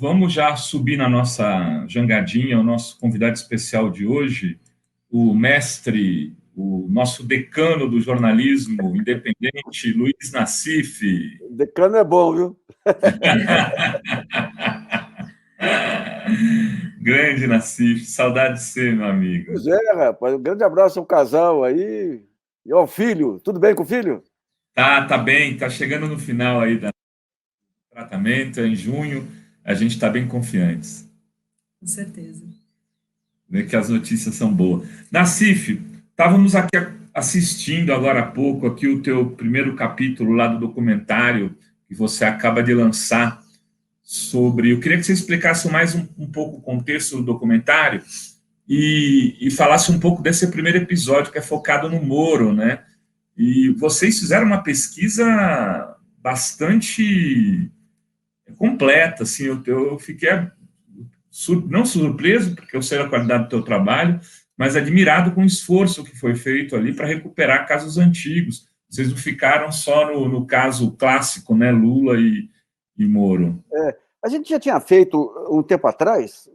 Vamos já subir na nossa jangadinha, o nosso convidado especial de hoje, o mestre, o nosso decano do jornalismo independente, Luiz Nassif. Decano é bom, viu? Grande Nassif, saudade de você, meu amigo. Pois é, rapaz. Um grande abraço ao casal aí e ao filho. Tudo bem com o filho? Tá bem, tá chegando no final aí do tratamento, em junho, a gente está bem confiantes. Com certeza. Né, que as notícias são boas. Nassif, estávamos aqui assistindo agora há pouco aqui o teu primeiro capítulo lá do documentário que você acaba de lançar sobre... Eu queria que você explicasse mais um pouco o contexto do documentário e falasse um pouco desse primeiro episódio que é focado no Moro, né? E vocês fizeram uma pesquisa bastante completa, assim, eu fiquei não surpreso, porque eu sei a qualidade do teu trabalho, mas admirado com o esforço que foi feito ali para recuperar casos antigos. Vocês não ficaram só no caso clássico, né, Lula e Moro. A gente já tinha feito, um tempo atrás,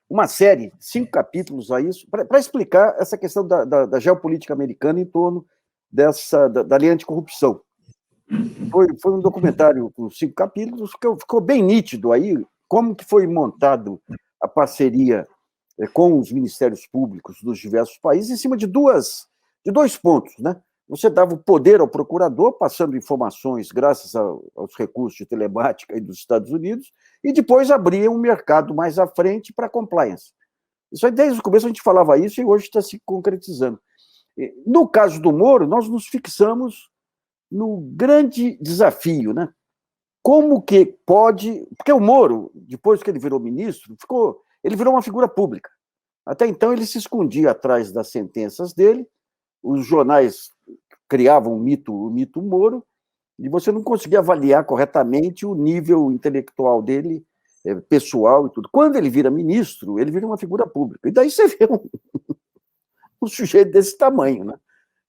uma série, 5 capítulos a isso, para explicar essa questão da geopolítica americana em torno da lei anticorrupção. Foi um documentário com 5 capítulos, que ficou bem nítido aí como que foi montado a parceria com os ministérios públicos dos diversos países em cima de dois pontos, né? Você dava o poder ao procurador, passando informações graças aos recursos de telemática dos Estados Unidos, e depois abria um mercado mais à frente para compliance. Isso aí, desde o começo, a gente falava isso e hoje está se concretizando. No caso do Moro, nós nos fixamos no grande desafio, né? Como que pode... Porque o Moro, depois que ele virou ministro, ele virou uma figura pública. Até então, ele se escondia atrás das sentenças dele, os jornais criavam o mito Moro, e você não conseguia avaliar corretamente o nível intelectual dele, pessoal e tudo. Quando ele vira ministro, ele vira uma figura pública. E daí você vê um sujeito desse tamanho, né?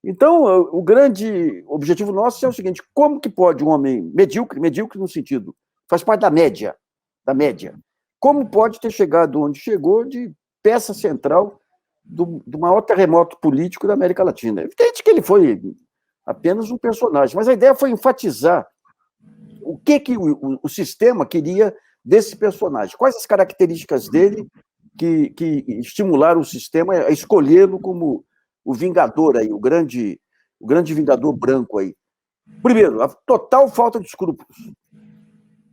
Então, o grande objetivo nosso é o seguinte: como que pode um homem medíocre no sentido, faz parte da média, como pode ter chegado onde chegou de peça central do maior terremoto político da América Latina? É evidente que ele foi apenas um personagem, mas a ideia foi enfatizar o que o sistema queria desse personagem, quais as características dele que estimularam o sistema a escolhê-lo como o vingador aí, o grande vingador branco aí. Primeiro, a total falta de escrúpulos.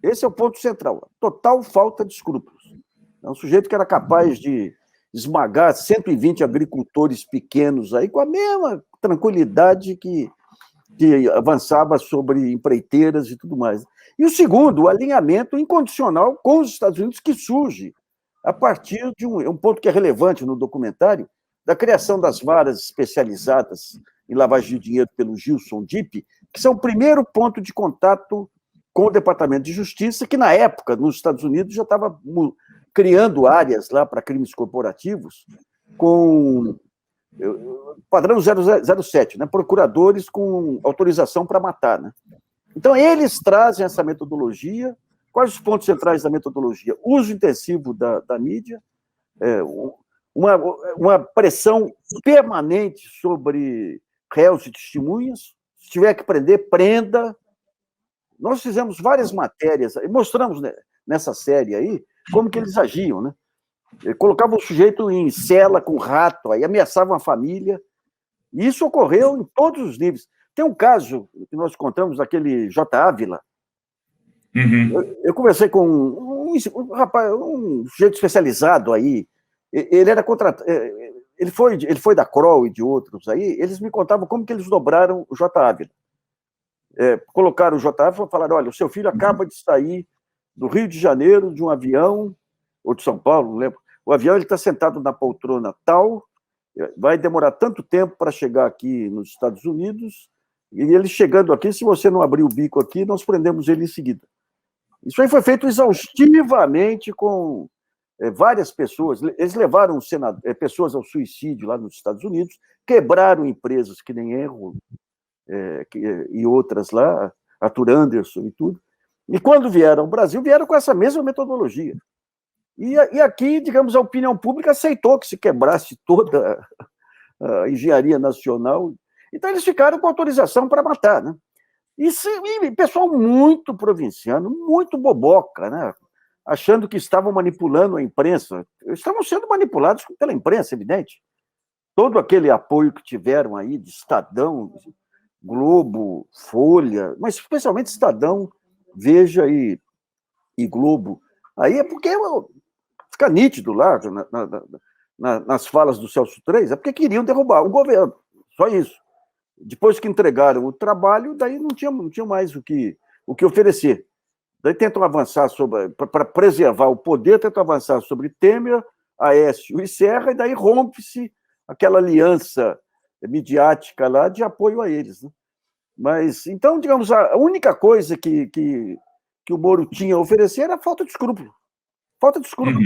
Esse é o ponto central, a total falta de escrúpulos. É um sujeito que era capaz de esmagar 120 agricultores pequenos aí com a mesma tranquilidade que avançava sobre empreiteiras e tudo mais. E o segundo, o alinhamento incondicional com os Estados Unidos, que surge a partir de um ponto que é relevante no documentário, da criação das varas especializadas em lavagem de dinheiro pelo Gilson Dipp, que são o primeiro ponto de contato com o Departamento de Justiça, que, na época, nos Estados Unidos, já estava criando áreas lá para crimes corporativos com padrão 007, né? Procuradores com autorização para matar, né? Então, eles trazem essa metodologia. Quais os pontos centrais da metodologia? Uso intensivo da mídia, uma pressão permanente sobre réus e testemunhas. Se tiver que prender, prenda. Nós fizemos várias matérias, e mostramos nessa série aí como que eles agiam, né? Colocavam o sujeito em cela com rato, aí ameaçavam a família. E isso ocorreu em todos os níveis. Tem um caso que nós contamos, daquele J. Ávila. Uhum. Eu conversei com um rapaz, um sujeito especializado aí. Ele era contratado. Ele foi da Kroll e de outros aí. Eles me contavam como que eles dobraram o J. Ávila. Colocaram o J. Ávila e falaram: olha, o seu filho acaba de sair do Rio de Janeiro de um avião, ou de São Paulo, não lembro. O avião está sentado na poltrona tal, vai demorar tanto tempo para chegar aqui nos Estados Unidos, E ele chegando aqui, se você não abrir o bico aqui, nós prendemos ele em seguida. Isso aí foi feito exaustivamente com várias pessoas. Eles levaram pessoas ao suicídio lá nos Estados Unidos, quebraram empresas que nem Erro e outras lá, Arthur Anderson e tudo. E quando vieram ao Brasil, vieram com essa mesma metodologia. E aqui, digamos, a opinião pública aceitou que se quebrasse toda a engenharia nacional. Então, eles ficaram com autorização para matar, né? E pessoal muito provinciano, muito boboca, né? Achando que estavam manipulando a imprensa. Estavam sendo manipulados pela imprensa, evidente. Todo aquele apoio que tiveram aí de Estadão, Globo, Folha, mas especialmente Estadão, Veja e Globo. Aí é porque fica nítido lá, nas falas do Celso III, é porque queriam derrubar o governo, só isso. Depois que entregaram o trabalho, daí não tinha mais o que oferecer. Daí tentam avançar para preservar o poder, tentam avançar sobre Temer, Aécio e Serra, e daí rompe-se aquela aliança midiática lá de apoio a eles, né? Mas, então, digamos, a única coisa que o Moro tinha a oferecer era falta de escrúpulo. Falta de escrúpulo.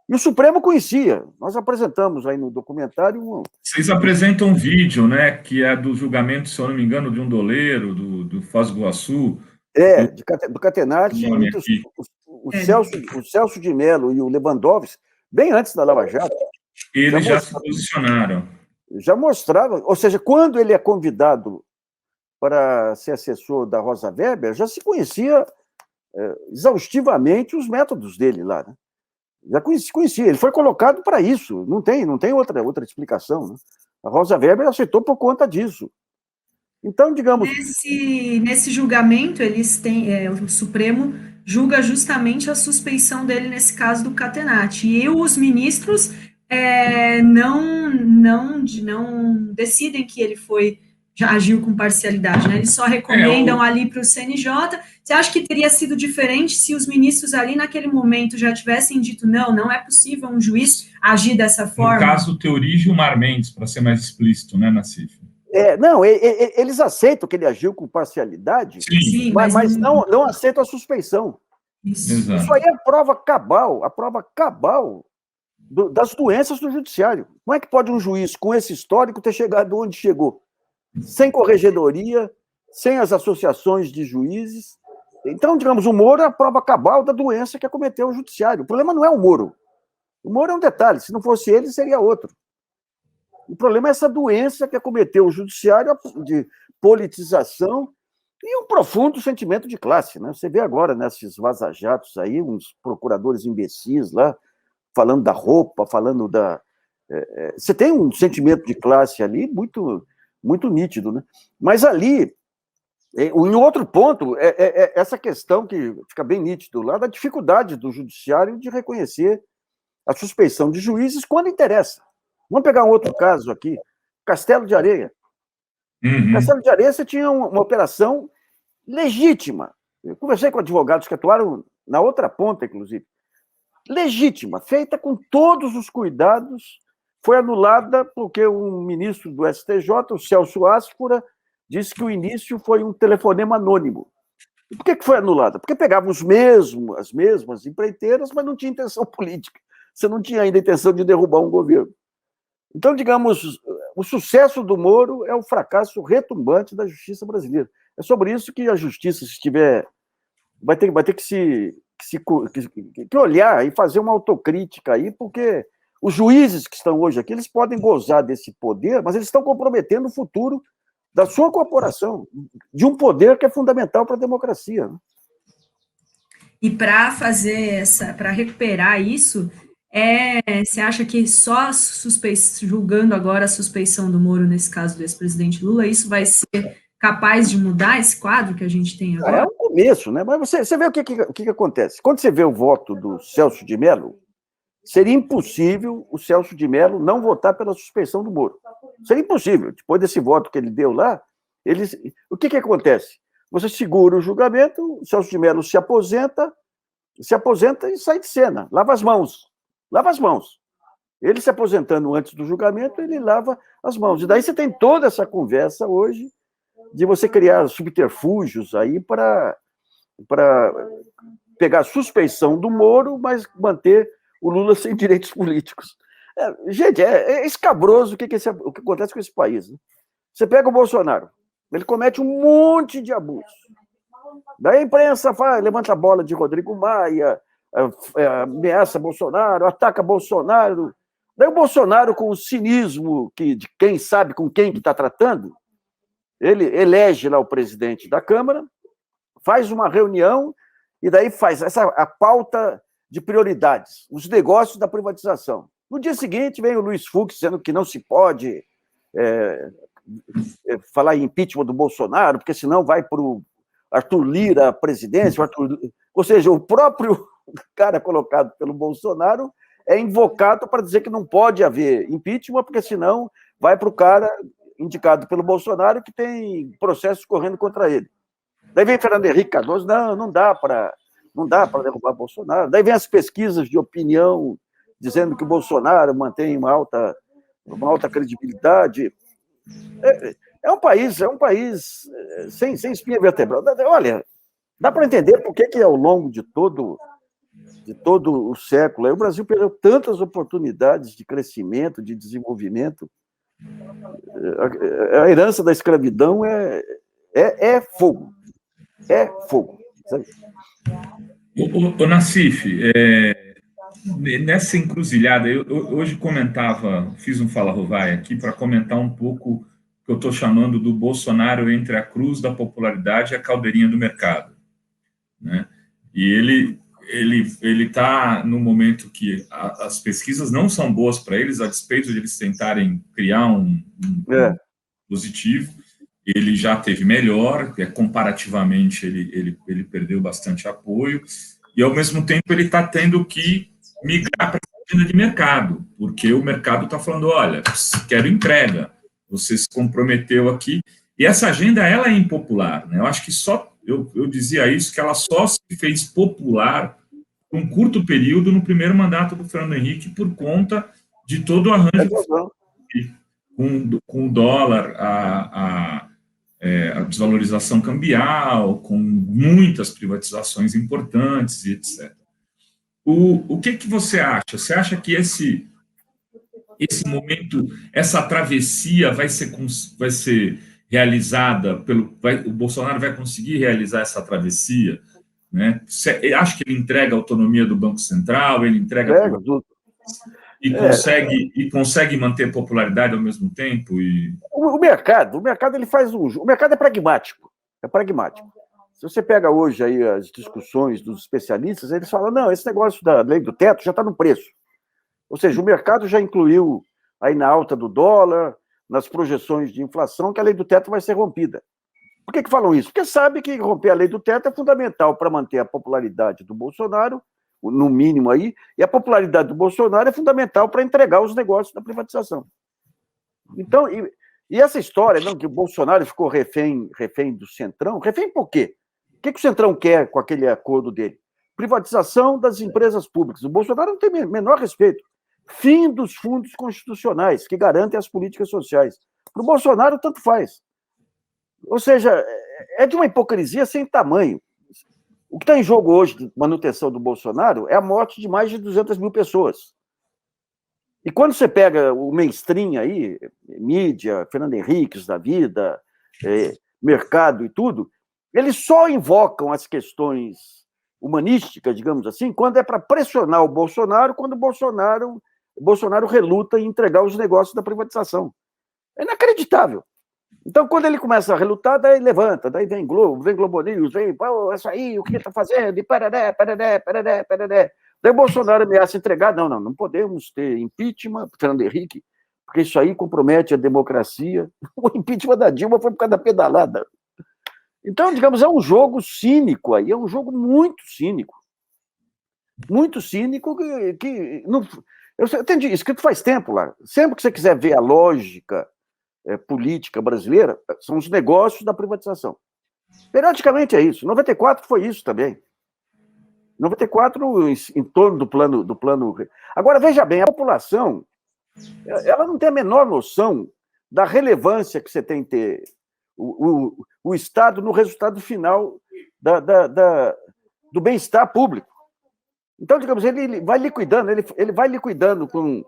E o Supremo conhecia. Nós apresentamos aí no documentário... Vocês apresentam um vídeo, né, que é do julgamento, se eu não me engano, de um doleiro, do Foz do Iguaçu. Do Catenacci, o Celso de Mello e o Lewandowski, bem antes da Lava Jato. Eles já se posicionaram. Já mostravam, ou seja, quando ele é convidado para ser assessor da Rosa Weber, já se conhecia exaustivamente os métodos dele lá, né? Já conhecia, ele foi colocado para isso, não tem outra explicação, né? A Rosa Weber aceitou por conta disso. Então, digamos... Nesse julgamento, eles têm, o Supremo julga justamente a suspeição dele nesse caso do Catenacci, e os ministros não decidem que ele já agiu com parcialidade, né? Eles só recomendam ali para o CNJ. Você acha que teria sido diferente se os ministros ali naquele momento já tivessem dito não é possível um juiz agir dessa forma? No caso, Teori Gilmar Mendes, para ser mais explícito, né, Nassif? Eles aceitam que ele agiu com parcialidade, Sim, mas não aceitam a suspeição. Isso aí é a prova cabal das doenças do judiciário. Como é que pode um juiz com esse histórico ter chegado onde chegou? Sem corregedoria, sem as associações de juízes. Então, digamos, o Moro é a prova cabal da doença que acometeu o judiciário. O problema não é o Moro. O Moro é um detalhe. Se não fosse ele, seria outro. O problema é essa doença que acometeu o judiciário de politização e um profundo sentimento de classe, né? Você vê agora nesses vaza-jatos aí, uns procuradores imbecis lá, falando da roupa, falando da... Você tem um sentimento de classe ali muito, muito nítido, né? Mas ali, em outro ponto, essa questão que fica bem nítido lá, da dificuldade do judiciário de reconhecer a suspeição de juízes quando interessa. Vamos pegar um outro caso aqui, Castelo de Areia. Castelo de Areia, você tinha uma operação legítima. Eu conversei com advogados que atuaram na outra ponta, inclusive. Legítima, feita com todos os cuidados, foi anulada porque um ministro do STJ, o Celso Asfura, disse que o início foi um telefonema anônimo. E por que foi anulada? Porque pegava as mesmas empreiteiras, mas não tinha intenção política. Você não tinha ainda intenção de derrubar um governo. Então, digamos, o sucesso do Moro é o fracasso retumbante da justiça brasileira. É sobre isso que a justiça, se tiver, vai ter que olhar e fazer uma autocrítica aí, porque os juízes que estão hoje aqui, eles podem gozar desse poder, mas eles estão comprometendo o futuro da sua corporação, de um poder que é fundamental para a democracia, né? E para recuperar isso, você acha que só julgando agora a suspeição do Moro, nesse caso do ex-presidente Lula, isso vai ser capaz de mudar esse quadro que a gente tem agora? É o começo, né? Mas você vê o que acontece. Quando você vê o voto do Celso de Mello, seria impossível o Celso de Mello não votar pela suspeição do Moro. Seria impossível. Depois desse voto que ele deu lá, o que acontece? Você segura o julgamento, o Celso de Mello se aposenta e sai de cena, lava as mãos. Ele se aposentando antes do julgamento, ele lava as mãos. E daí você tem toda essa conversa hoje de você criar subterfúgios aí para pegar a suspeição do Moro, mas manter o Lula sem direitos políticos. Gente, é escabroso o que acontece com esse país. Né? Você pega o Bolsonaro, ele comete um monte de abusos. Daí a imprensa levanta a bola de Rodrigo Maia, ameaça Bolsonaro, ataca Bolsonaro. Daí o Bolsonaro, com o cinismo de quem sabe com quem que está tratando, ele elege lá o presidente da Câmara, faz uma reunião e daí faz a pauta de prioridades, os negócios da privatização. No dia seguinte vem o Luiz Fux dizendo que não se pode falar em impeachment do Bolsonaro, porque senão vai para o Arthur Lira a presidência, ou seja, o próprio cara colocado pelo Bolsonaro é invocado para dizer que não pode haver impeachment, porque senão vai para o cara indicado pelo Bolsonaro que tem processos correndo contra ele. Daí vem Fernando Henrique Cardoso, não dá para derrubar Bolsonaro. Daí vem as pesquisas de opinião dizendo que o Bolsonaro mantém uma alta credibilidade. É um país sem espinha vertebral. Olha, dá para entender por que ao longo de todo o século o Brasil perdeu tantas oportunidades de crescimento, de desenvolvimento. A herança da escravidão é fogo. É fogo. Sabe? O Nassif, nessa encruzilhada, eu hoje fiz um Fala Rovai aqui para comentar um pouco o que eu estou chamando do Bolsonaro entre a cruz da popularidade e a caldeirinha do mercado. Né? E ele está no momento que as pesquisas não são boas para eles, a despeito de eles tentarem criar um positivo. Ele já teve melhor, comparativamente ele perdeu bastante apoio, e ao mesmo tempo ele está tendo que migrar para a agenda de mercado, porque o mercado está falando, olha, quero entrega, você se comprometeu aqui, e essa agenda ela é impopular, né? Eu acho que eu dizia isso, que ela só se fez popular por um curto período no primeiro mandato do Fernando Henrique por conta de todo o arranjo com o dólar, a desvalorização cambial, com muitas privatizações importantes e etc. O que você acha? Você acha que esse momento, essa travessia vai ser realizada o Bolsonaro vai conseguir realizar essa travessia? Né? Acho que ele entrega a autonomia do Banco Central, ele entrega e consegue manter popularidade ao mesmo tempo. O mercado ele faz o mercado é pragmático. Se você pega hoje aí as discussões dos especialistas, eles falam, não, esse negócio da lei do teto já está no preço. Ou seja, o mercado já incluiu aí na alta do dólar, nas projeções de inflação, que a lei do teto vai ser rompida. Por que falam isso? Porque sabe que romper a lei do teto é fundamental para manter a popularidade do Bolsonaro, no mínimo aí, e a popularidade do Bolsonaro é fundamental para entregar os negócios da privatização. Então, e essa história, não, que o Bolsonaro ficou refém do Centrão, refém por quê? O que o Centrão quer com aquele acordo dele? Privatização das empresas públicas. O Bolsonaro não tem menor respeito. Fim dos fundos constitucionais, que garantem as políticas sociais. Para o Bolsonaro, tanto faz. Ou seja, é de uma hipocrisia sem tamanho. O que está em jogo hoje de manutenção do Bolsonaro é a morte de mais de 200 mil pessoas. E quando você pega o mainstream aí, mídia, Fernando Henriques da vida, mercado e tudo, eles só invocam as questões humanísticas, digamos assim, quando é para pressionar o Bolsonaro, quando o Bolsonaro reluta em entregar os negócios da privatização. É inacreditável. Então, quando ele começa a relutar, daí levanta, daí vem Globo News, vem, isso aí, o que ele está fazendo, e pararé. Daí o Bolsonaro ameaça entregar, não podemos ter impeachment, Fernando Henrique, porque isso aí compromete a democracia. O impeachment da Dilma foi por causa da pedalada. Então, digamos, é um jogo cínico aí, é um jogo muito cínico. Muito cínico que não, eu entendi, escrito faz tempo lá. Sempre que você quiser ver a lógica política brasileira, são os negócios da privatização. Periodicamente é isso. 94 foi isso também. 94 em torno do plano. Agora, veja bem, a população ela não tem a menor noção da relevância que você tem que ter o Estado no resultado final do bem-estar público. Então, digamos, ele vai liquidando com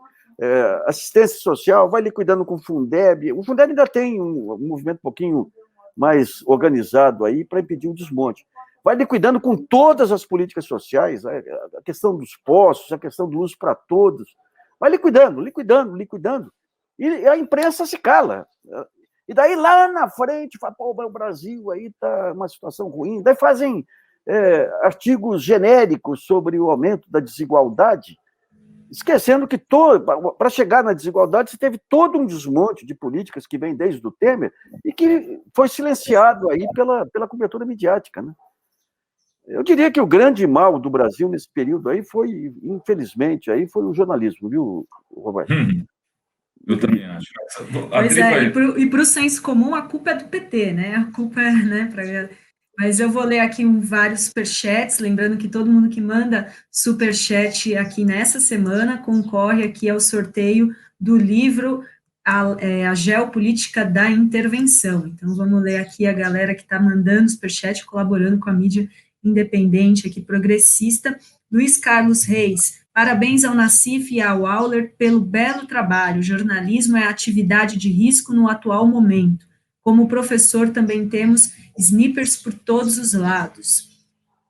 assistência social, vai liquidando com o Fundeb. O Fundeb ainda tem um movimento um pouquinho mais organizado aí para impedir o desmonte. Vai liquidando com todas as políticas sociais, a questão dos postos, a questão do luz para todos. Vai liquidando. E a imprensa se cala. E daí, lá na frente, fala, pô, o Brasil aí está uma situação ruim. Daí fazem artigos genéricos sobre o aumento da desigualdade, esquecendo que para chegar na desigualdade você teve todo um desmonte de políticas que vem desde o Temer e que foi silenciado aí pela cobertura midiática, né? Eu diria que o grande mal do Brasil nesse período aí foi, infelizmente, aí foi o jornalismo, viu, Roberto? Eu também acho. Pois é, e para o senso comum, a culpa é do PT, né? A culpa é, né, Mas eu vou ler aqui vários superchats, lembrando que todo mundo que manda superchat aqui nessa semana concorre aqui ao sorteio do livro a Geopolítica da Intervenção. Então, vamos ler aqui a galera que está mandando superchat, colaborando com a mídia independente aqui, progressista. Luiz Carlos Reis, parabéns ao Nassif e ao Auler pelo belo trabalho. Jornalismo é atividade de risco no atual momento. Como professor, também temos snipers por todos os lados.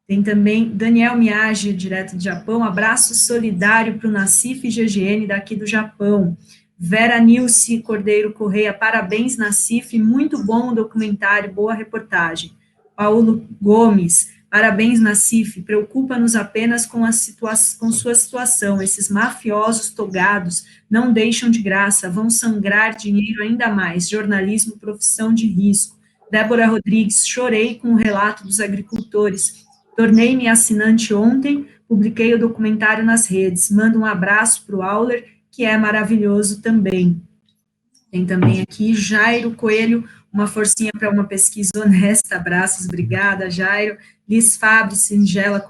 Tem também Daniel Miyagi, direto do Japão, abraço solidário para o Nassif e GGN daqui do Japão. Vera Nilce Cordeiro Correia, parabéns, Nassif, muito bom o documentário, boa reportagem. Paulo Gomes, parabéns, Nassif, preocupa-nos apenas com sua situação, esses mafiosos togados não deixam de graça, vão sangrar dinheiro ainda mais, jornalismo, profissão de risco. Débora Rodrigues, chorei com o relato dos agricultores, tornei-me assinante ontem, publiquei o documentário nas redes, mando um abraço para o Auler, que é maravilhoso também. Tem também aqui Jairo Coelho, uma forcinha para uma pesquisa honesta, abraços, obrigada, Jairo. Liz Fábio, singela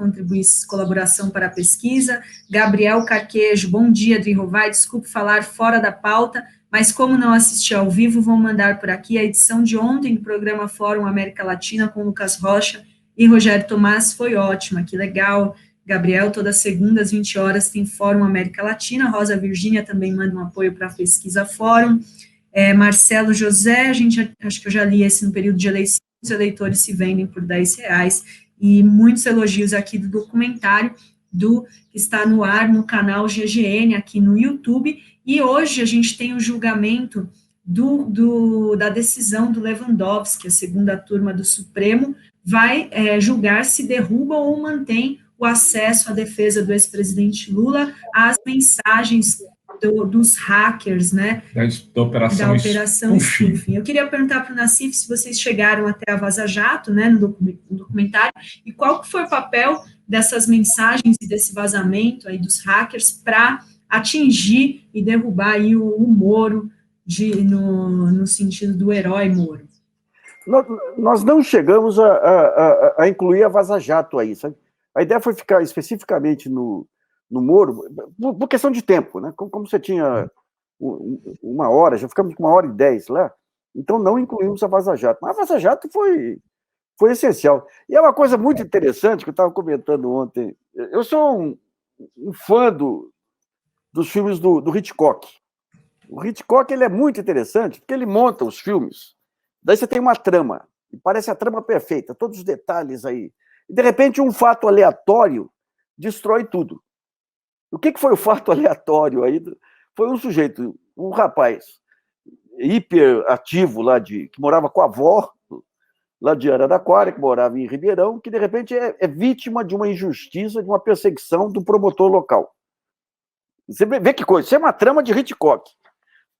colaboração para a pesquisa. Gabriel Carquejo, bom dia, Adri Rovai, desculpe falar fora da pauta, mas como não assisti ao vivo, vou mandar por aqui a edição de ontem do programa Fórum América Latina com Lucas Rocha e Rogério Tomás, foi ótima, que legal. Gabriel, todas segunda às 20 horas tem Fórum América Latina, Rosa Virgínia também manda um apoio para a pesquisa Fórum. Marcelo José, acho que eu já li esse no período de eleição, os eleitores se vendem por R$10, e muitos elogios aqui do documentário, que está no ar no canal GGN, aqui no YouTube, e hoje a gente tem o julgamento da decisão do Lewandowski, a segunda turma do Supremo, vai julgar se derruba ou mantém o acesso à defesa do ex-presidente Lula às mensagens dos hackers, né, da operação Spoofing. Eu queria perguntar para o Nassif se vocês chegaram até a Vaza Jato, né, no documentário, e qual que foi o papel dessas mensagens e desse vazamento aí dos hackers para atingir e derrubar aí o Moro no sentido do herói Moro. Nós não chegamos a incluir a Vaza Jato aí, sabe? A ideia foi ficar especificamente no Moro, por questão de tempo, né? Como você tinha 1 hora, já ficamos com 1h10 lá, então não incluímos a Vaza Jato. Mas a Vaza Jato foi essencial. E é uma coisa muito interessante que eu estava comentando ontem. Eu sou um fã dos filmes do Hitchcock. O Hitchcock ele é muito interessante porque ele monta os filmes. Daí você tem uma trama, e parece a trama perfeita, todos os detalhes aí. E, de repente, um fato aleatório destrói tudo. O que foi o fato aleatório aí? Foi um rapaz hiperativo lá que morava com a avó, lá de Araraquara, que morava em Ribeirão, que de repente é vítima de uma injustiça, de uma perseguição do promotor local. Você vê que coisa, isso é uma trama de Hitchcock.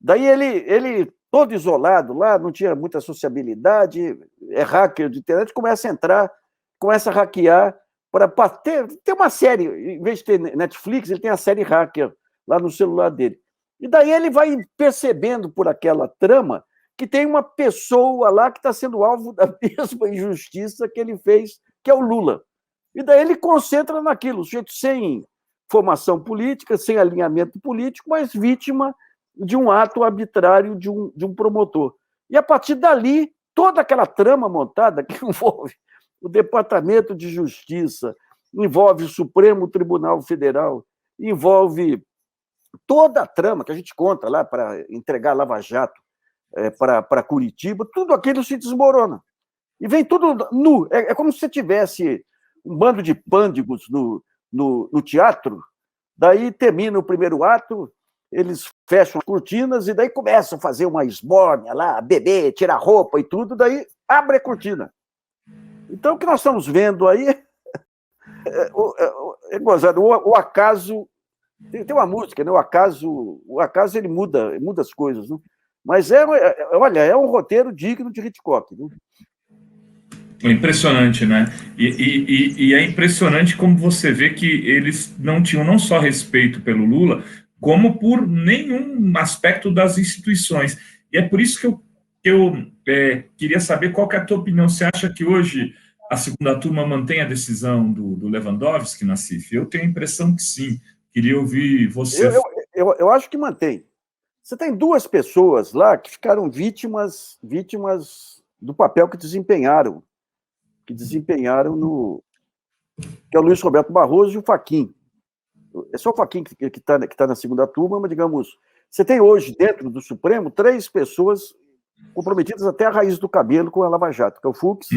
Daí ele todo isolado lá, não tinha muita sociabilidade, é hacker de internet, começa a entrar, começa a hackear, para ter uma série, em vez de ter Netflix, ele tem a série Hacker lá no celular dele. E daí ele vai percebendo por aquela trama que tem uma pessoa lá que está sendo alvo da mesma injustiça que ele fez, que é o Lula. E daí ele concentra naquilo, o sujeito sem formação política, sem alinhamento político, mas vítima de um ato arbitrário de um promotor. E a partir dali toda aquela trama montada que envolve o Departamento de Justiça, envolve o Supremo Tribunal Federal, envolve toda a trama que a gente conta lá para entregar a Lava Jato para Curitiba, tudo aquilo se desmorona. E vem tudo nu. É como se você tivesse um bando de pândigos no teatro, daí termina o primeiro ato, eles fecham as cortinas e daí começam a fazer uma esbórnia lá, beber, tirar roupa e tudo, daí abre a cortina. Então, o que nós estamos vendo aí é gozado. O acaso... Tem uma música, né? O acaso ele muda as coisas, né? Mas olha, é um roteiro digno de Hitchcock, né? É impressionante, né? E é impressionante como você vê que eles não tinham não só respeito pelo Lula, como por nenhum aspecto das instituições. E é por isso que eu queria saber qual que é a tua opinião. Você acha que hoje a segunda turma mantém a decisão do Lewandowski na CIF? Eu tenho a impressão que sim. Queria ouvir você. Eu acho que mantém. Você tem duas pessoas lá que ficaram vítimas do papel que desempenharam que é o Luiz Roberto Barroso e o Fachin. É só o Fachin que tá na segunda turma, mas, digamos, você tem hoje, dentro do Supremo, 3 pessoas comprometidas até a raiz do cabelo com a Lava Jato, que é o Fux,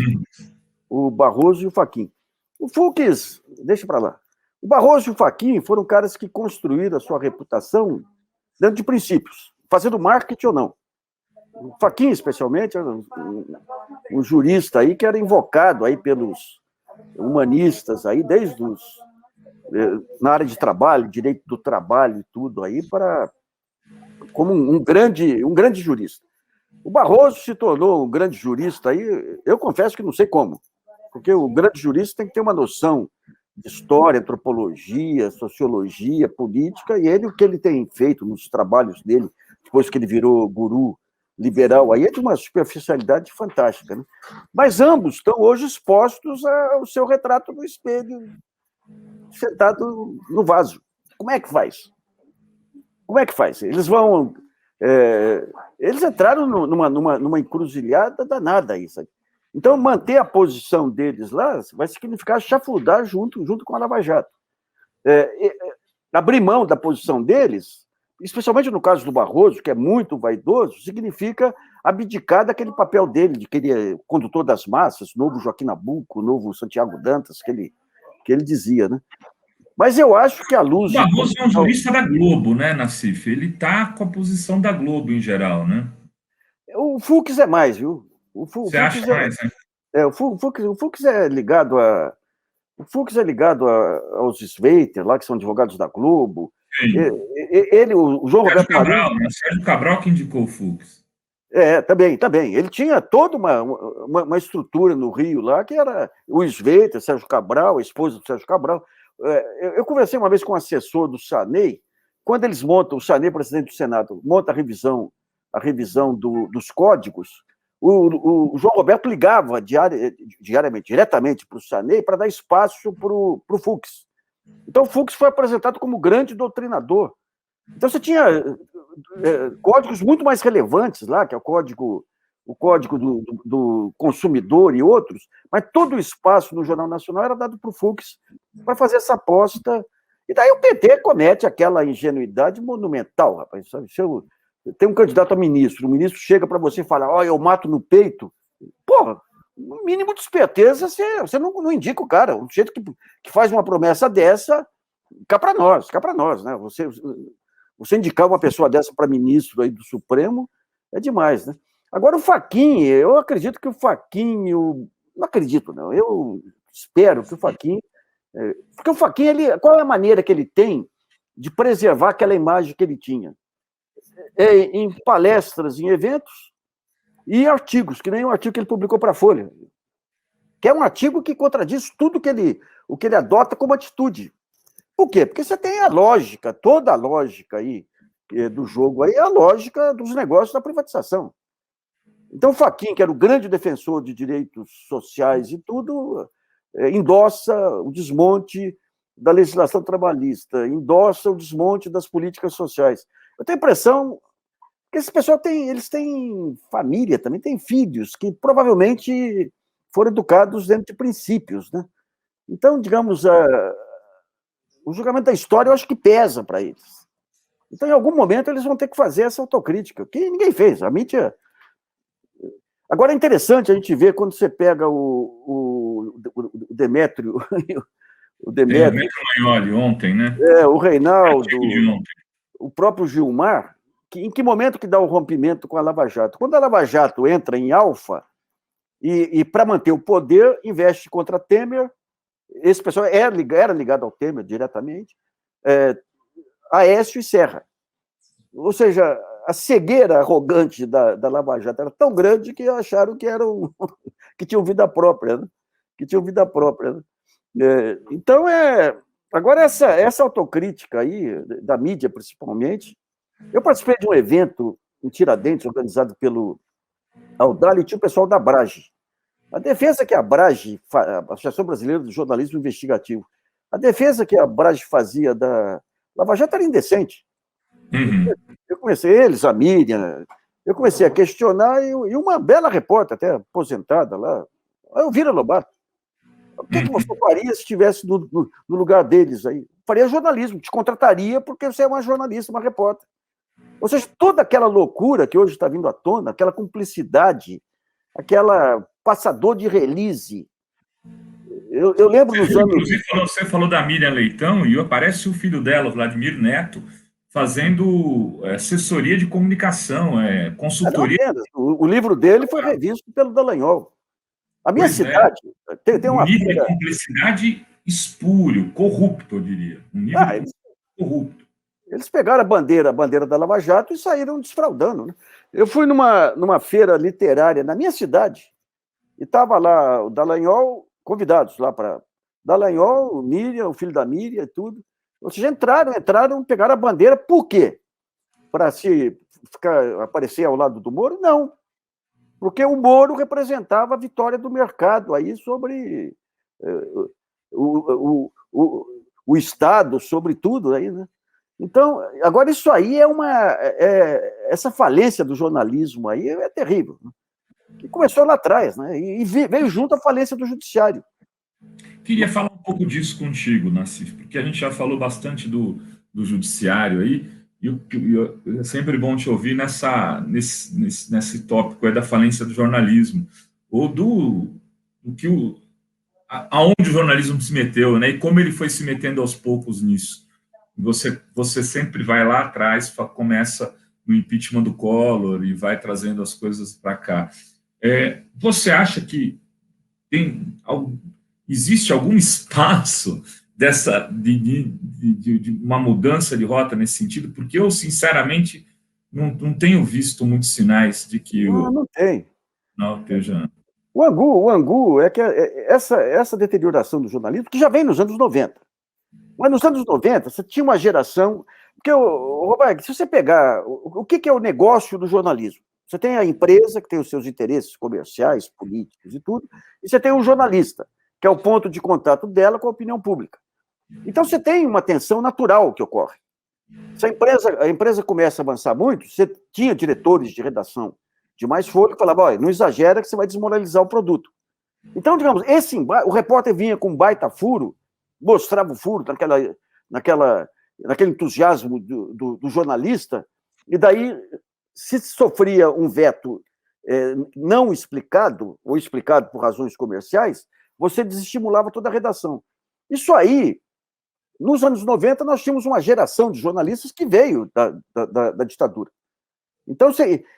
o Barroso e o Fachin. O Fux, deixa para lá. O Barroso e o Fachin foram caras que construíram a sua reputação dentro de princípios, fazendo marketing ou não. O Fachin, especialmente, era um jurista aí que era invocado aí pelos humanistas aí, desde na área de trabalho, direito do trabalho e tudo aí, como um grande jurista. O Barroso se tornou um grande jurista aí, eu confesso que não sei como, porque o grande jurista tem que ter uma noção de história, antropologia, sociologia, política, e o que ele tem feito nos trabalhos dele, depois que ele virou guru liberal, aí é de uma superficialidade fantástica, né? Mas ambos estão hoje expostos ao seu retrato no espelho, sentado no vaso. Como é que faz? Eles vão... eles entraram numa encruzilhada danada aí, sabe? Então, manter a posição deles lá vai significar chafurdar junto com a Lava Jato. Abrir mão da posição deles, especialmente no caso do Barroso, que é muito vaidoso, significa abdicar daquele papel dele, de que ele é condutor das massas, novo Joaquim Nabuco, novo Santiago Dantas, que ele dizia, né? Mas eu acho que a luz... O Barroso é um jurista da Globo, né, Nassif? Ele está com a posição da Globo em geral, né? O Fux é mais, viu? Você acha mais, né? O Fux é ligado a... O Fux é ligado aos Sveiter, lá, que são advogados da Globo. O João Roberto Cabral, né? Sérgio Cabral que indicou o Fux. Também. Ele tinha toda uma estrutura no Rio lá, que era o Sveiter, Sérgio Cabral, a esposa do Sérgio Cabral. Eu conversei uma vez com um assessor do Sarney, quando eles montam, o Sarney, presidente do Senado, monta a revisão dos códigos, o João Roberto ligava diretamente para o Sarney para dar espaço para o Fux. Então, o Fux foi apresentado como grande doutrinador. Então, você tinha códigos muito mais relevantes lá, que é o código do consumidor e outros, mas todo o espaço no Jornal Nacional era dado para o Fux para fazer essa aposta. E daí o PT comete aquela ingenuidade monumental, rapaz. Sabe? Tem um candidato a ministro, o ministro chega para você e fala, eu mato no peito. Porra, no mínimo de esperteza, você não indica o cara. O jeito que faz uma promessa dessa, cá para nós, né? Você indicar uma pessoa dessa para ministro aí do Supremo é demais, né? Agora, o Fachin, eu acredito que o Fachin... Não acredito, não. Eu espero que o Fachin... Porque o Fachin, qual é a maneira que ele tem de preservar aquela imagem que ele tinha? Em palestras, em eventos e artigos, que nem o artigo que ele publicou para a Folha, que é um artigo que contradiz tudo o que ele adota como atitude. Por quê? Porque você tem toda a lógica aí do jogo aí, a lógica dos negócios da privatização. Então, o Fachin, que era o grande defensor de direitos sociais e tudo, endossa o desmonte da legislação trabalhista, endossa o desmonte das políticas sociais. Eu tenho a impressão Porque esse pessoal eles têm família também, têm filhos, que provavelmente foram educados dentro de princípios, né? Então, digamos, o julgamento da história eu acho que pesa para eles. Então, em algum momento, eles vão ter que fazer essa autocrítica, que ninguém fez. A mídia. Agora, é interessante a gente ver quando você pega o Demétrio, o Demétrio, Magnoli ontem, né? o Reinaldo, De ontem. o próprio Gilmar, em que momento que dá o rompimento com a Lava Jato? Quando a Lava Jato entra em alfa e para manter o poder, investe contra Temer, esse pessoal era ligado ao Temer diretamente, Aécio e Serra. Ou seja, a cegueira arrogante da Lava Jato era tão grande que acharam que que tinham vida própria, né? Então, agora essa autocrítica aí, da mídia principalmente, eu participei de um evento em Tiradentes, organizado pelo Audali, e tinha o pessoal da Abrage. A defesa que a Abrage, a Associação Brasileira de Jornalismo Investigativo, a defesa que a Abrage fazia da Lava Jato era indecente. Uhum. Eu comecei, eles, a Miriam, eu comecei a questionar, e uma bela repórter, até aposentada lá, a Elvira Lobato. O que você faria se estivesse no lugar deles aí? Faria jornalismo, te contrataria porque você é uma jornalista, uma repórter. Ou seja, toda aquela loucura que hoje está vindo à tona, aquela cumplicidade, aquela passador de release. Eu lembro nos anos... Inclusive, você falou da Miriam Leitão e aparece o filho dela, Vladimir Neto, fazendo assessoria de comunicação, consultoria. O livro dele foi revisto pelo Dallagnol. A minha cidade tem uma nível feira... de cumplicidade espúrio, corrupto, eu diria. Um nível corrupto. Eles pegaram a bandeira da Lava Jato e saíram desfraudando, né? Eu fui numa feira literária na minha cidade e estava lá o Dallagnol, convidados lá para... Dallagnol, o Miriam, o filho da Miriam e tudo. Ou seja, entraram, pegaram a bandeira, por quê? Para aparecer ao lado do Moro? Não. Porque o Moro representava a vitória do mercado aí sobre o Estado, sobre tudo aí, né? Então, agora isso aí essa falência do jornalismo aí é terrível, né? Que começou lá atrás, né? E veio junto a falência do judiciário. Queria falar um pouco disso contigo, Nassif, porque a gente já falou bastante do judiciário aí, e é sempre bom te ouvir nesse tópico aí da falência do jornalismo, ou aonde o jornalismo se meteu, né, e como ele foi se metendo aos poucos nisso. Você sempre vai lá atrás, começa no impeachment do Collor e vai trazendo as coisas para cá. Você acha que existe algum espaço de uma mudança de rota nesse sentido? Porque eu, sinceramente, não tenho visto muitos sinais de que... Não tem. Não esteja... O Angu é que essa deterioração do jornalismo, que já vem nos anos 90. Mas nos anos 90, você tinha uma geração... Porque, Roberto, se você pegar... O que é o negócio do jornalismo? Você tem a empresa, que tem os seus interesses comerciais, políticos e tudo, e você tem o jornalista, que é o ponto de contato dela com a opinião pública. Então, você tem uma tensão natural que ocorre. Se a empresa começa a avançar muito, você tinha diretores de redação de mais fôlego que falavam, não exagera que você vai desmoralizar o produto. Então, digamos, o repórter vinha com um baita furo, mostrava o furo naquele entusiasmo do jornalista, e daí, se sofria um veto não explicado, ou explicado por razões comerciais, você desestimulava toda a redação. Isso aí, nos anos 90, nós tínhamos uma geração de jornalistas que veio da ditadura. Então,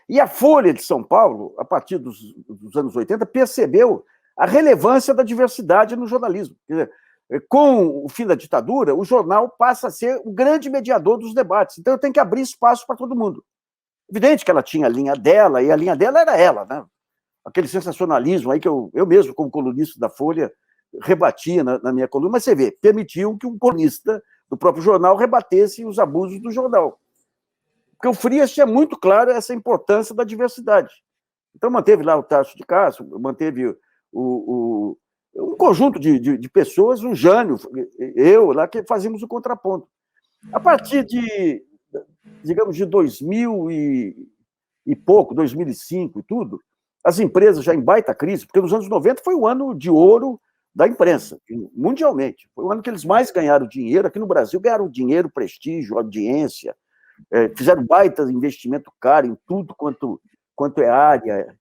e a Folha de São Paulo, a partir dos anos 80, percebeu a relevância da diversidade no jornalismo. Quer dizer, com o fim da ditadura, o jornal passa a ser o grande mediador dos debates. Então, eu tenho que abrir espaço para todo mundo. Evidente que ela tinha a linha dela, e a linha dela era ela, né? Aquele sensacionalismo aí que eu mesmo, como colunista da Folha, rebatia na minha coluna, mas você vê, permitiu que um colunista do próprio jornal rebatesse os abusos do jornal. Porque o Frias tinha muito claro essa importância da diversidade. Então, manteve lá o Tasso de Castro, manteve um conjunto de pessoas, um Jânio, eu lá, que fazíamos o contraponto. A partir digamos, de 2000 e e pouco, 2005 e tudo, as empresas já em baita crise, porque nos anos 90 foi o ano de ouro da imprensa, mundialmente. Foi o ano que eles mais ganharam dinheiro. Aqui no Brasil ganharam dinheiro, prestígio, audiência, fizeram baita investimento caro em tudo quanto é área,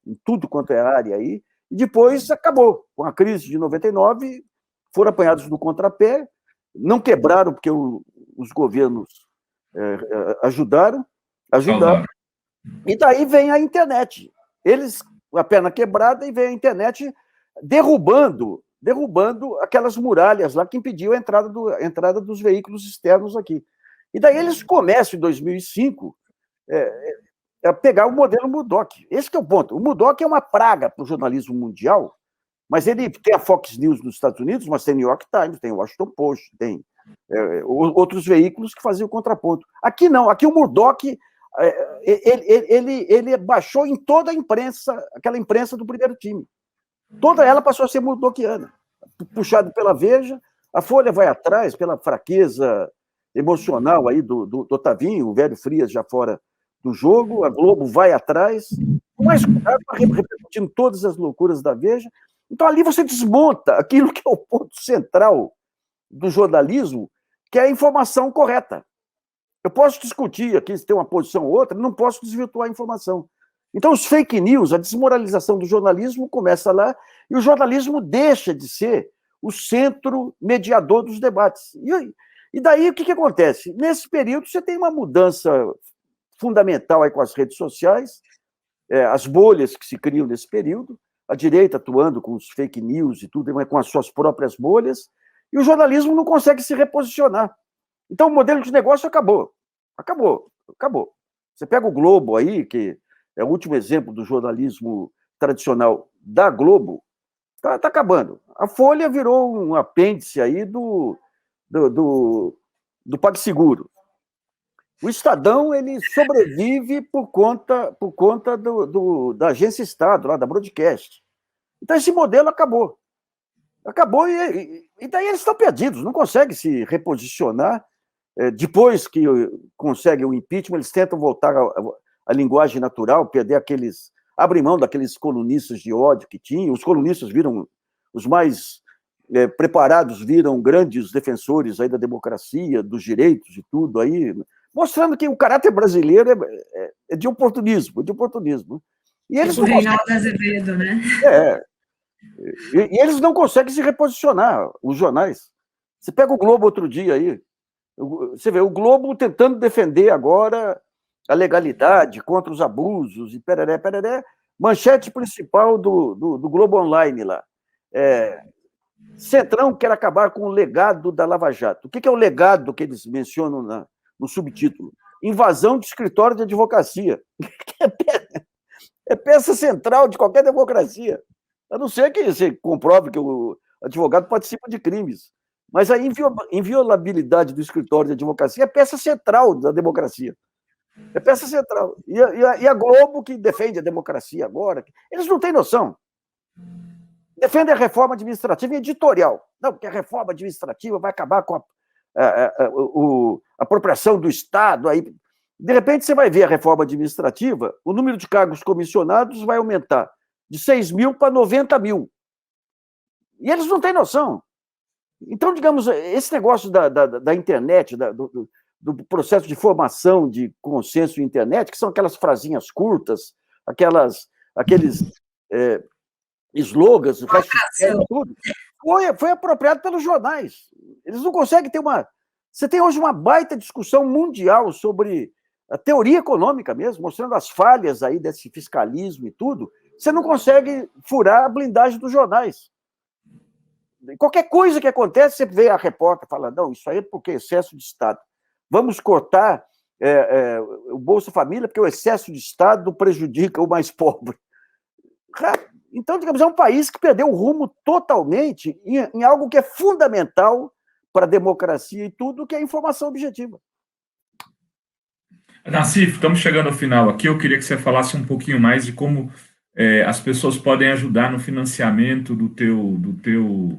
aí, e depois acabou. Com a crise de 99, foram apanhados no contrapé, não quebraram porque os governos ajudaram, e daí vem a internet. Eles, a perna quebrada, e vem a internet derrubando aquelas muralhas lá que impediam a entrada dos veículos externos aqui. E daí eles começam, em 2005, a pegar o modelo Murdoch. Esse que é o ponto. O Murdoch é uma praga para o jornalismo mundial, mas ele tem a Fox News nos Estados Unidos, mas tem New York Times, tem Washington Post, tem outros veículos que faziam o contraponto. Aqui não, aqui o Murdoch, ele baixou em toda a imprensa, aquela imprensa do primeiro time. Toda ela passou a ser murdochiana, puxado pela Veja. A Folha vai atrás pela fraqueza emocional aí do Otavinho, o velho Frias já fora do jogo. A Globo vai atrás, com mais cuidado, repercutindo todas as loucuras da Veja. Então ali você desmonta aquilo que é o ponto central do jornalismo, que é a informação correta. Eu posso discutir aqui se tem uma posição ou outra, não posso desvirtuar a informação. Então, os fake news, a desmoralização do jornalismo começa lá, e o jornalismo deixa de ser o centro mediador dos debates. E daí, o que acontece? Nesse período, você tem uma mudança fundamental aí com as redes sociais, as bolhas que se criam nesse período, a direita atuando com os fake news e tudo, com as suas próprias bolhas, e o jornalismo não consegue se reposicionar. Então, o modelo de negócio acabou. Você pega o Globo aí, que é o último exemplo do jornalismo tradicional da Globo, tá acabando. A Folha virou um apêndice aí do PagSeguro. O Estadão, ele sobrevive por conta da Agência Estado, lá da Broadcast. Então, esse modelo acabou. E daí eles estão perdidos, não conseguem se reposicionar. Depois que conseguem o impeachment, eles tentam voltar a linguagem natural, abrem mão daqueles colunistas de ódio que tinham. Os colunistas os mais preparados viram grandes defensores aí da democracia, dos direitos e tudo aí, mostrando que o caráter brasileiro é de oportunismo. E eles o Reinaldo Azevedo, né? E eles não conseguem se reposicionar, os jornais. Você pega o Globo outro dia aí, você vê o Globo tentando defender agora a legalidade contra os abusos e pereré. Manchete principal do Globo Online lá. Centrão quer acabar com o legado da Lava Jato. O que é o legado que eles mencionam no subtítulo? Invasão de escritório de advocacia. É peça central de qualquer democracia. A não ser que você comprove que o advogado participa de crimes. Mas a inviolabilidade do escritório de advocacia é peça central da democracia. É peça central. E a Globo, que defende a democracia agora, eles não têm noção. Defende a reforma administrativa e editorial. Não, porque a reforma administrativa vai acabar com a apropriação do Estado. Aí, de repente, você vai ver a reforma administrativa, o número de cargos comissionados vai aumentar de 6 mil para 90 mil. E eles não têm noção. Então, digamos, esse negócio da internet, do processo de formação de consenso em internet, que são aquelas frasinhas curtas, aqueles slogans, tudo, foi apropriado pelos jornais. Eles não conseguem ter Você tem hoje uma baita discussão mundial sobre a teoria econômica mesmo, mostrando as falhas aí desse fiscalismo e tudo. Você não consegue furar a blindagem dos jornais. Qualquer coisa que acontece, você vê a repórter falando, não, isso aí é porque é excesso de Estado. Vamos cortar o Bolsa Família, porque o excesso de Estado prejudica o mais pobre. Então, digamos, é um país que perdeu o rumo totalmente em algo que é fundamental para a democracia e tudo, que é a informação objetiva. Nassif, estamos chegando ao final aqui. Eu queria que você falasse um pouquinho mais de como as pessoas podem ajudar no financiamento do teu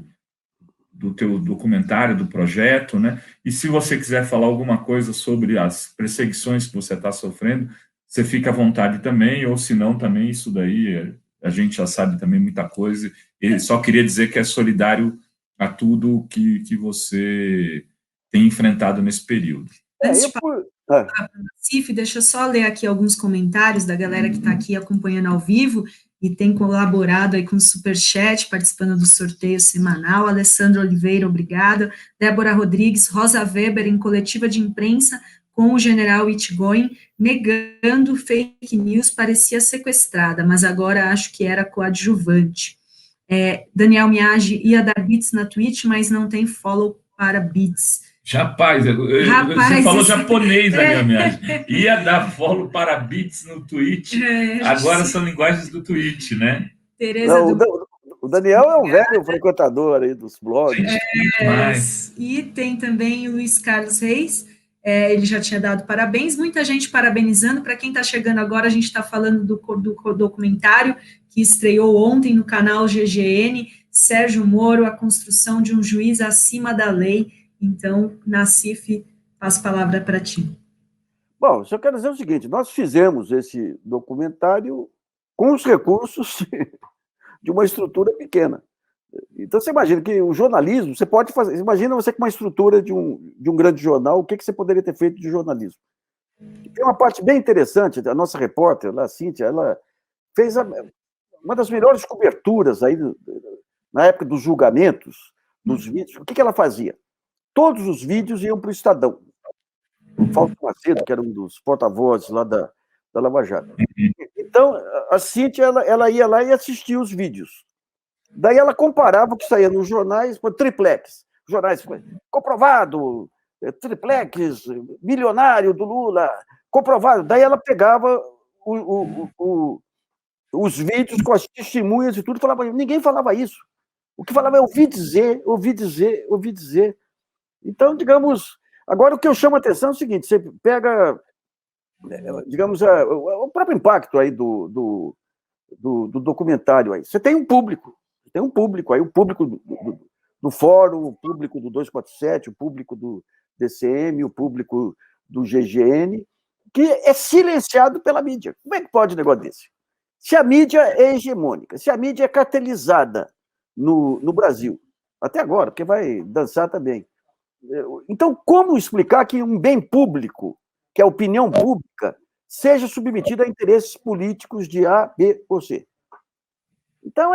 documentário, do projeto, né? E se você quiser falar alguma coisa sobre as perseguições que você está sofrendo, você fica à vontade também, ou se não, também isso daí, a gente já sabe também muita coisa. Ele só queria dizer que é solidário a tudo que você tem enfrentado nesse período. Antes de passar para o Cif, deixa eu só ler aqui alguns comentários da galera que está aqui acompanhando ao vivo e tem colaborado aí com o Superchat, participando do sorteio semanal. Alessandro Oliveira, obrigada. Débora Rodrigues, Rosa Weber, em coletiva de imprensa com o general Itgoin, negando fake news, parecia sequestrada, mas agora acho que era coadjuvante. Daniel Miage ia dar bits na Twitch, mas não tem follow para bits. Rapaz, você falou japonês, Daniel Miage. Ia dar follow para bits no Twitch. Agora são linguagens do Twitch, né? Tereza o Daniel é um velho frequentador aí dos blogs. E tem também o Luiz Carlos Reis. Ele já tinha dado parabéns, muita gente parabenizando. Para quem está chegando agora, a gente está falando do documentário que estreou ontem no canal GGN, Sérgio Moro, a construção de um juiz acima da lei. Então, Nassif, passo a palavra para ti. Bom, só quero dizer o seguinte, nós fizemos esse documentário com os recursos de uma estrutura pequena. Então, você imagina que o jornalismo, você pode fazer... Imagina você com uma estrutura de um grande jornal, o que você poderia ter feito de jornalismo. Tem uma parte bem interessante, a nossa repórter, a Cíntia, ela fez uma das melhores coberturas aí, na época dos julgamentos, dos vídeos. O que ela fazia? Todos os vídeos iam para o Estadão. O Fausto Macedo, que era um dos porta-vozes lá da Lava Jato. Então, a Cíntia, ela ia lá e assistia os vídeos. Daí ela comparava o que saía nos jornais, triplex. Jornais, comprovado, triplex, milionário do Lula, comprovado. Daí ela pegava os vídeos com as testemunhas e tudo, e falava, ninguém falava isso. O que falava é ouvi dizer, ouvi dizer, ouvi dizer. Então, digamos, agora o que eu chamo a atenção é o seguinte, você pega, digamos, o próprio impacto aí do documentário aí. Você tem um público aí, o público do Fórum, o público do 247, o público do DCM, o público do GGN, que é silenciado pela mídia. Como é que pode um negócio desse? Se a mídia é hegemônica, se a mídia é cartelizada no Brasil, até agora, porque vai dançar também. Então, como explicar que um bem público, que é a opinião pública, seja submetido a interesses políticos de A, B ou C? Então,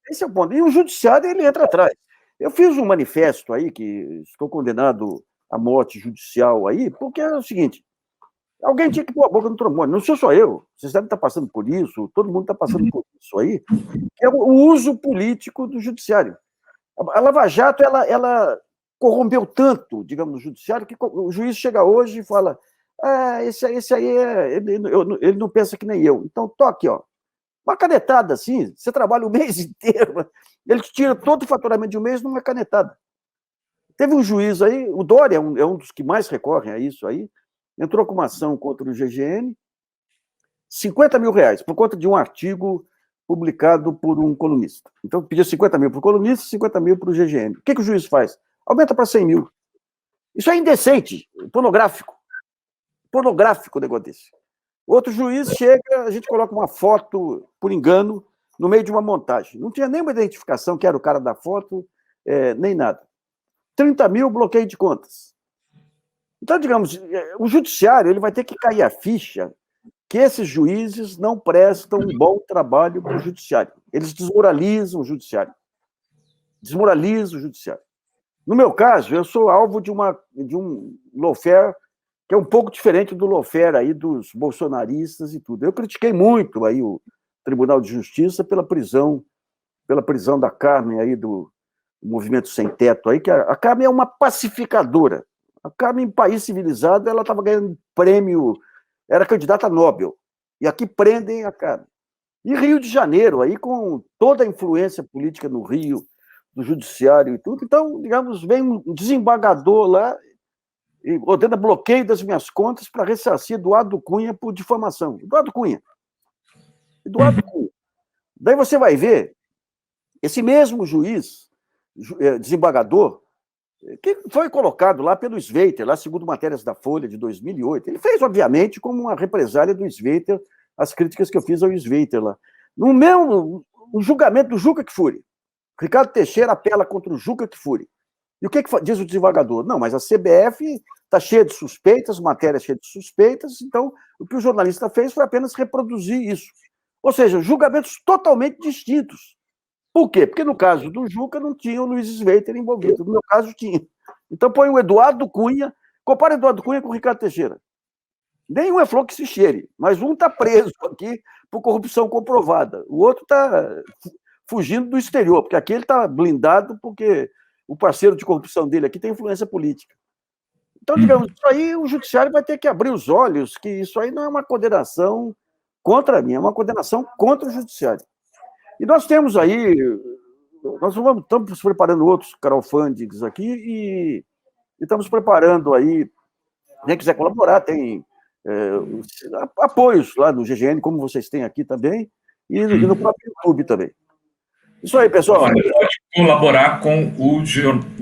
esse é o ponto. E o judiciário, ele entra atrás. Eu fiz um manifesto aí, que estou condenado à morte judicial aí, porque é o seguinte, alguém tinha que pôr a boca no trombone. Não sou só eu, vocês devem estar passando por isso, todo mundo está passando por isso aí, que é o uso político do judiciário. A Lava Jato, ela corrompeu tanto, digamos, no judiciário, que o juiz chega hoje e fala, esse aí ele não pensa que nem eu. Então, toque, ó. Uma canetada assim, você trabalha o mês inteiro, ele tira todo o faturamento de um mês numa canetada. Teve um juiz aí, o Dória é um dos que mais recorrem a isso aí, entrou com uma ação contra o GGN, 50 mil reais, por conta de um artigo publicado por um colunista. Então, pediu 50 mil para o colunista, 50 mil para o GGN. O que o juiz faz? Aumenta para 100 mil. Isso é indecente, pornográfico. Pornográfico o negócio desse. Outro juiz chega, a gente coloca uma foto, por engano, no meio de uma montagem. Não tinha nenhuma identificação que era o cara da foto, nem nada. 30 mil, bloqueio de contas. Então, digamos, o judiciário ele vai ter que cair a ficha que esses juízes não prestam um bom trabalho para o judiciário. Eles desmoralizam o judiciário. Desmoralizam o judiciário. No meu caso, eu sou alvo de um lawfare que é um pouco diferente do lawfare aí dos bolsonaristas e tudo. Eu critiquei muito aí o Tribunal de Justiça pela prisão da Carmen aí do Movimento Sem Teto aí, que a Carmen é uma pacificadora. A Carmen, em país civilizado, ela estava ganhando prêmio, era candidata a Nobel. E aqui prendem a Carmen. E Rio de Janeiro, aí com toda a influência política no Rio, do judiciário e tudo. Então, digamos, vem um desembargador lá e ordena bloqueio das minhas contas para ressarcir Eduardo Cunha por difamação. Eduardo Cunha. Daí você vai ver, esse mesmo juiz, desembargador, que foi colocado lá pelo Sveiter, lá segundo matérias da Folha de 2008. Ele fez, obviamente, como uma represália do Sveiter, as críticas que eu fiz ao Sveiter lá. No julgamento do Juca Kfouri, Ricardo Teixeira apela contra o Juca Kfouri. E o que diz o desembargador? Não, mas a CBF está cheia de suspeitas, matéria cheia de suspeitas, então o que o jornalista fez foi apenas reproduzir isso. Ou seja, julgamentos totalmente distintos. Por quê? Porque no caso do Juca não tinha o Luiz Sveiter envolvido, no meu caso tinha. Então põe o Eduardo Cunha, compara o Eduardo Cunha com o Ricardo Teixeira. Nenhum é flor que se cheire, mas um está preso aqui por corrupção comprovada, o outro está fugindo do exterior, porque aqui ele está blindado porque o parceiro de corrupção dele aqui tem influência política. Então, digamos, isso aí o judiciário vai ter que abrir os olhos, que isso aí não é uma condenação contra mim, é uma condenação contra o judiciário. E nós temos aí, estamos preparando outros crowdfundings aqui e estamos preparando aí, quem quiser colaborar, tem apoios lá no GGN, como vocês têm aqui também, e no próprio YouTube também. Isso aí, pessoal. Olha, pode colaborar com o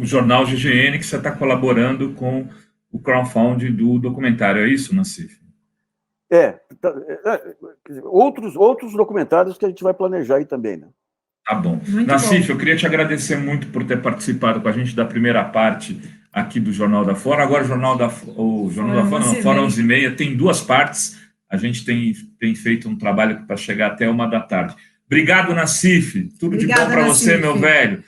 jornal GGN, que você está colaborando com o crowdfunding do documentário, é isso, Nassif? Outros documentários que a gente vai planejar aí também, né? Tá bom. Nassif, eu queria te agradecer muito por ter participado com a gente da primeira parte aqui do Jornal da Fora. Agora o Jornal da Fora, não, Fora 11h30, tem 2 partes. A gente tem feito um trabalho para chegar até 1 da tarde. Obrigado, Nassif. Tudo de bom para você, meu velho.